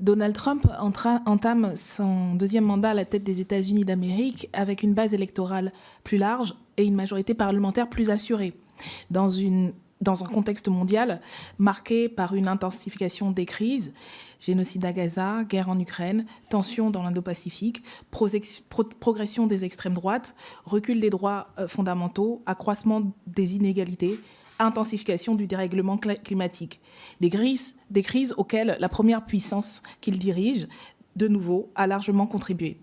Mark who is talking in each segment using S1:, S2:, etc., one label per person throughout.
S1: Donald Trump entame son deuxième mandat à la tête des États-Unis d'Amérique avec une base électorale plus large et une majorité parlementaire plus assurée, dans un contexte mondial marqué par une intensification des crises, génocide à Gaza, guerre en Ukraine, tensions dans l'Indo-Pacifique, progression des extrêmes droites, recul des droits fondamentaux, accroissement des inégalités, intensification du dérèglement climatique. Des crises auxquelles la première puissance qu'il dirige, de nouveau, a largement contribué.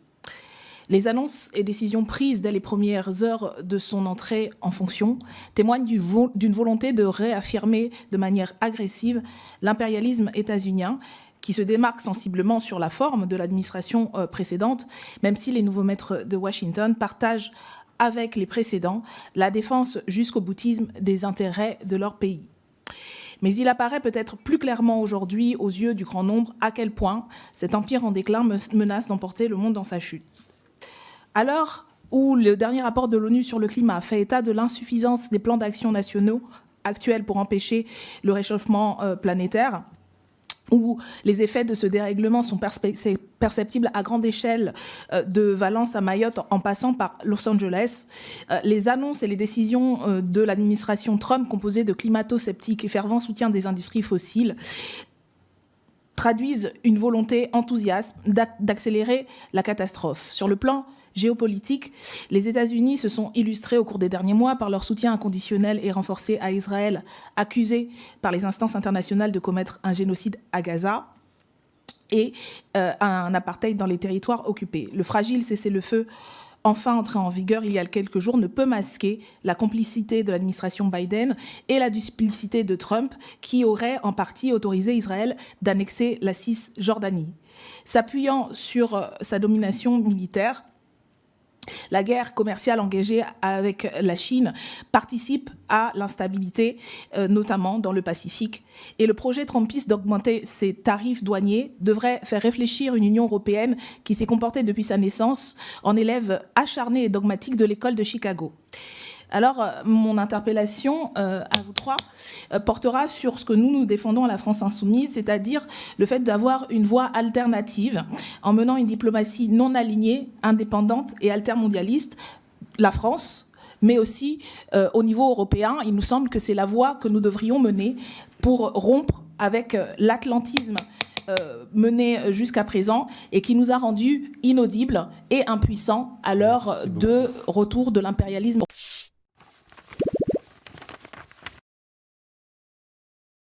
S1: Les annonces et décisions prises dès les premières heures de son entrée en fonction témoignent d'une volonté de réaffirmer de manière agressive l'impérialisme états-unien, qui se démarque sensiblement sur la forme de l'administration précédente, même si les nouveaux maîtres de Washington partagent avec les précédents la défense jusqu'au boutisme des intérêts de leur pays. Mais il apparaît peut-être plus clairement aujourd'hui aux yeux du grand nombre à quel point cet empire en déclin menace d'emporter le monde dans sa chute. À l'heure où le dernier rapport de l'ONU sur le climat fait état de l'insuffisance des plans d'action nationaux actuels pour empêcher le réchauffement planétaire, où les effets de ce dérèglement sont perceptibles à grande échelle, de Valence à Mayotte en passant par Los Angeles, les annonces et les décisions de l'administration Trump, composée de climato-sceptiques et fervent soutien des industries fossiles, traduisent une volonté enthousiaste d'accélérer la catastrophe. Sur le plan géopolitique, les États-Unis se sont illustrés au cours des derniers mois par leur soutien inconditionnel et renforcé à Israël, accusé par les instances internationales de commettre un génocide à Gaza et un apartheid dans les territoires occupés. Le fragile cessez-le-feu enfin entré en vigueur il y a quelques jours ne peut masquer la complicité de l'administration Biden et la duplicité de Trump, qui aurait en partie autorisé Israël d'annexer la Cisjordanie. S'appuyant sur sa domination militaire, la guerre commerciale engagée avec la Chine participe à l'instabilité, notamment dans le Pacifique. Et le projet trumpiste d'augmenter ses tarifs douaniers devrait faire réfléchir une Union européenne qui s'est comportée depuis sa naissance en élève acharné et dogmatique de l'école de Chicago. Alors, mon interpellation à vous trois portera sur ce que nous défendons à la France Insoumise, c'est-à-dire le fait d'avoir une voie alternative en menant une diplomatie non alignée, indépendante et altermondialiste. La France, mais aussi au niveau européen, il nous semble que c'est la voie que nous devrions mener pour rompre avec l'atlantisme mené jusqu'à présent et qui nous a rendus inaudibles et impuissants à l'heure de retour de l'impérialisme.